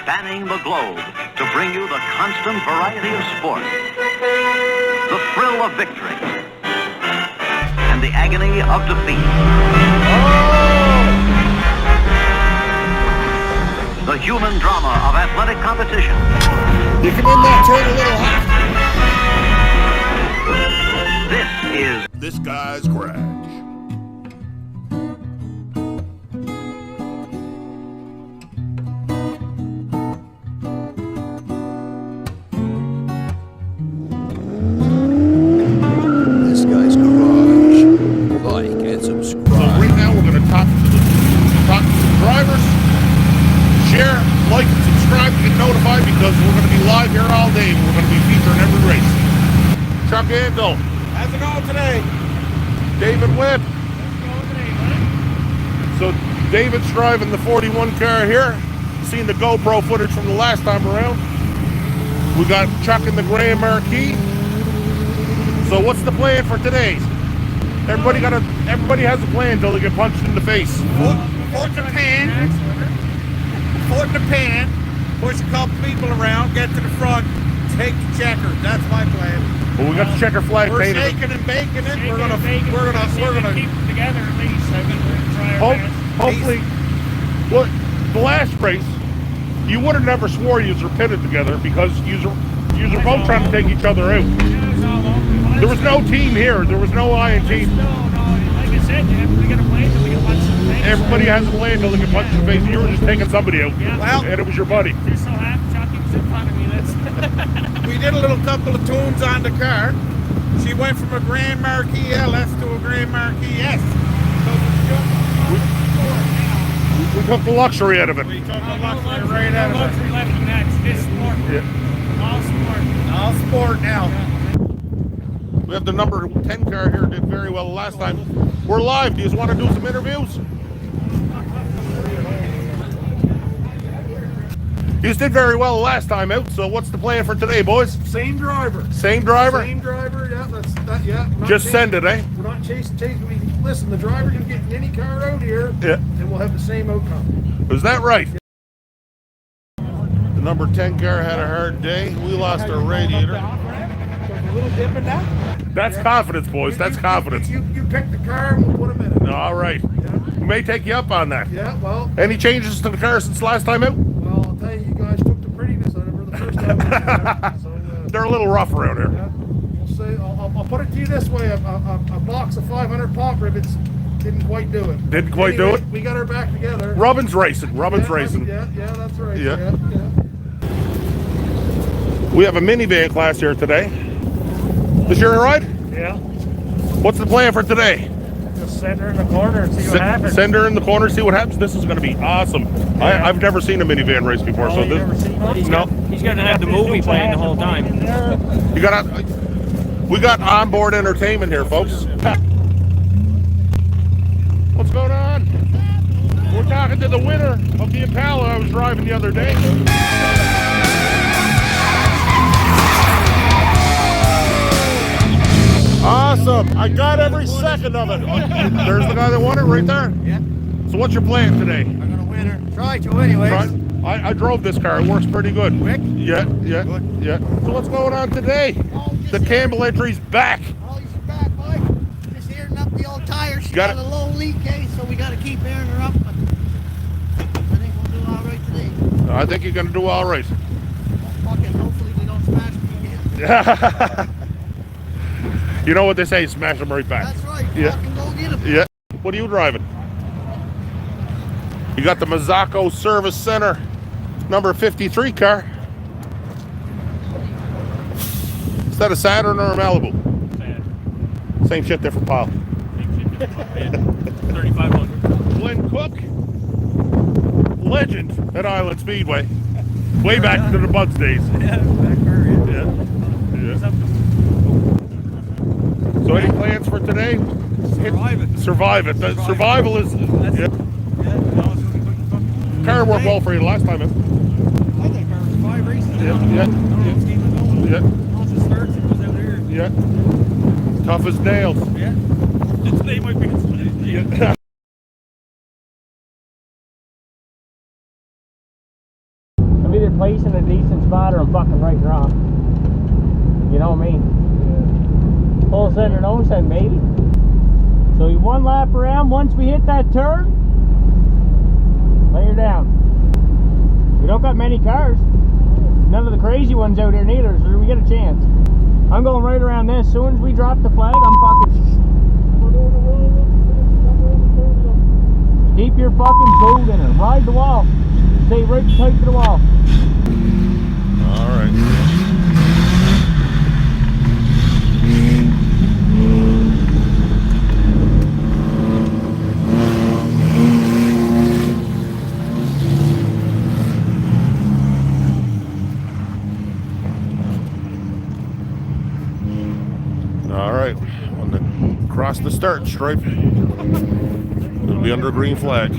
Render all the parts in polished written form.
spanning the globe to bring you the constant variety of sport, the thrill of victory, and the agony of defeat. The human drama of athletic competition. You can end that turn a little hot. This guy's crash. This guy's garage. Like and subscribe. So right now we're going to talk to the drivers. Share, like, and subscribe to get notified because we're going to be live here all day. We're going to be featuring every race. Chuck Andel. How's it going today? David Webb. How's it going today, buddy? So David's driving the 41 car here. Seen the GoPro footage from the last time around. We got Chuck in the gray Marquis. So what's the plan for today? Everybody has a plan until they get punched in the face. Foot in the pan. Foot in the pan. Push a couple people around. Get to the front. Take the checker. That's my plan. Well, we got the checker flag We're painted. shaking and baking it. We're gonna keep them together at least. I mean, we're gonna try our best. Hopefully, well, the last race, you would have never swore you were pitted together because you were both trying to take each other out. There was no team here. There was no I in team. No, like I said, we got a plan till we get punched in the face. Everybody has a plan till they get punched in the face. You were just taking somebody out, Yeah. and it was your buddy. Just so happy Chucky was in front of me. We did a little couple of tunes on the car. She went from a Grand Marquis LS to a Grand Marquis S. We took the luxury out of it. We took the luxury right out of it. Luxury left in that. It's sport. Yeah. All sport. All sport now. We have the number 10 car here. Did very well last time. We're live. Do you just want to do some interviews? You just did very well last time out. So what's the plan for today, boys? Same driver. Same driver? Same driver, yeah, that's that, yeah. Just send it, eh? We're not chasing. Listen, the driver can get in any car out here, Yeah. and we'll have the same outcome. Is that right? The number 10 car had a hard day. We lost our radiator. A little dip in that. That's confidence, boys. That's confidence. You pick the car, and we'll put them in it. All right. We may take you up on that. Yeah, well, Any changes to the car since last time out? well, I'll tell you, you guys took the prettiness out of her the first time. So, They're a little rough around here. yeah, we'll say. I'll put it to you this way: a box of 500 pop rivets didn't quite do it. Didn't quite do it? We got her back together. Robin's racing. Robin's racing. Yeah, that's right. Yeah. We have a minivan class here today. This your ride? Yeah. What's the plan for today? Just send her in the corner and see what happens. Send her in the corner, see what happens. This is going to be awesome. Yeah. I've never seen a minivan race before, so this. No. He's going to have the movie playing the whole time. You got we got onboard entertainment here, folks. What's going on? We're talking to the winner of the Impala I was driving the other day. Awesome. I got every second of it. There's the guy that won it right there. Yeah. So what's your plan today? I'm gonna win her. Try to anyways. I drove this car. It works pretty good. Quick? Yeah. Good. Yeah. So what's going on today? The Campbell entry's back. Oh, he's back, Mike. Just airing up the old tires. She Got got it. a low leak, eh? So we got to keep airing her up. But I think we'll do all right today. I think you're going to do all right. Fucking hopefully we don't smash them again. You know what they say, smash them right back. That's right. Yeah. Fucking go get him. Yeah. What are you driving? You got the Mazzacco Service Center number 53 car. Is that a Saturn or a Malibu? Same shit, different pile. 3,500. Glenn Cook, legend at Island Speedway. Way back to the Buds days. Yeah. So any plans for today? Survive it. The survival is. Yeah. Car worked well for you last time. I think there was 5 races. Yeah. Once it starts, it goes out here. Yeah. Tough as nails. Yeah. Today might be Yeah. Have you either place in a decent spot or I'm fucking right wrong. You know what I mean? Yeah. Full send or no send, baby. So you one lap around. Once we hit that turn, lay her down. We don't got many cars. None of the crazy ones out there neither, so we get a chance. I'm going right around this. As soon as we drop the flag, I'm fucking... Keep your fucking boot in her. Ride the wall. Stay right tight to the wall. All right. All right. When they cross the start stripe, it'll be under green flag.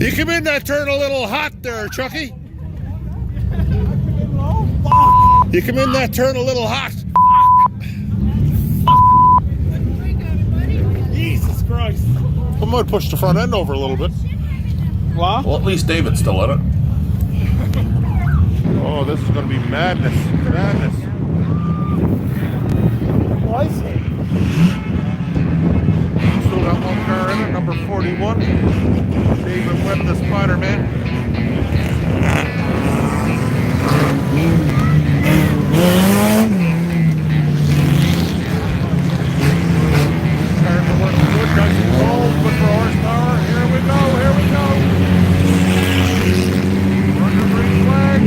You come in that turn a little hot there, Chucky. You come in that turn a little hot. Jesus Christ. I might push the front end over a little bit. What? Well, at least David's still in it. Oh, this is going to be madness. Madness. Well, I see. Still got one car in it, number 41. David Webb, the Spider-Man. Cars are working good, got some gold, good for horsepower. Here we go, here we go. Under green flag.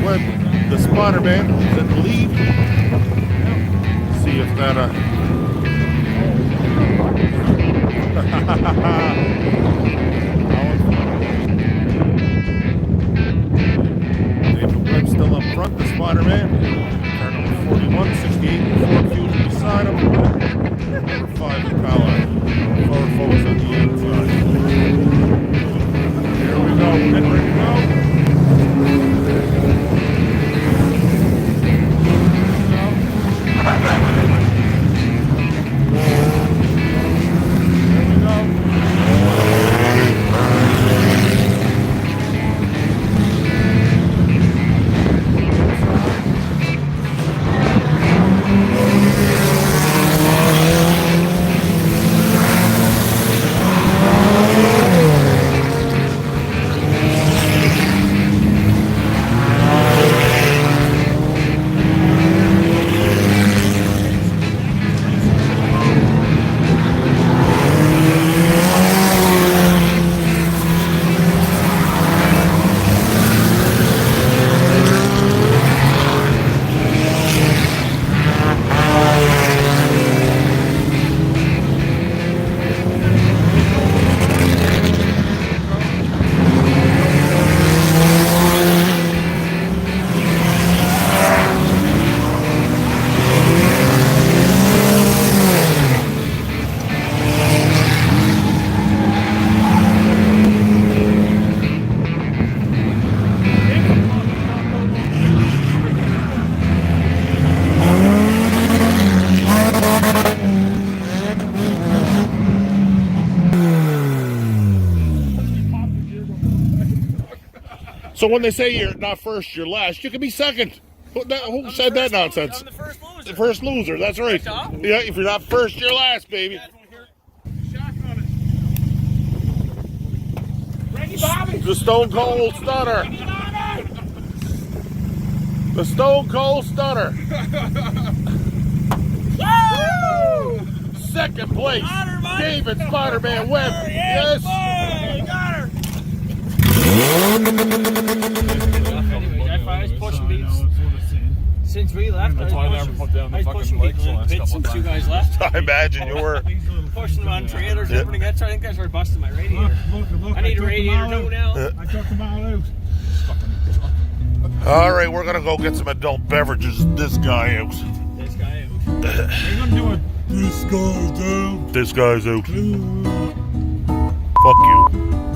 Webb, the spotter man, is in the lead. See if that David Webb still up front, the spotter man. Car number 41, 68, Ford Fusion beside him. Number 5 Impala. Forward focus on the inside. Here we go, we're getting ready to go. So when they say you're not first, you're last, you can be second. Who said that nonsense? I'm the first loser. The first loser, that's right. Yeah, if you're not first, you're last, baby. Ready, Bobby? The Stone Cold Stunner. The Stone Cold Stunner. Woo! Second place, Got her, David Spider-Man Webb. Yes! Yes. Boy, got her! Anyway, I was pushing beats since we left. That's why I never put down the fucking brakes the last couple since times. you guys left. I imagine you were. Pushing them on trailers and everything. That's why I think that's where I busted my radiator. I need a radiator too now. I took them all out. All right, we're going to go get some adult beverages. This guy out. This guy out. We're gonna do it. This guy's out. This guy's out. Fuck you.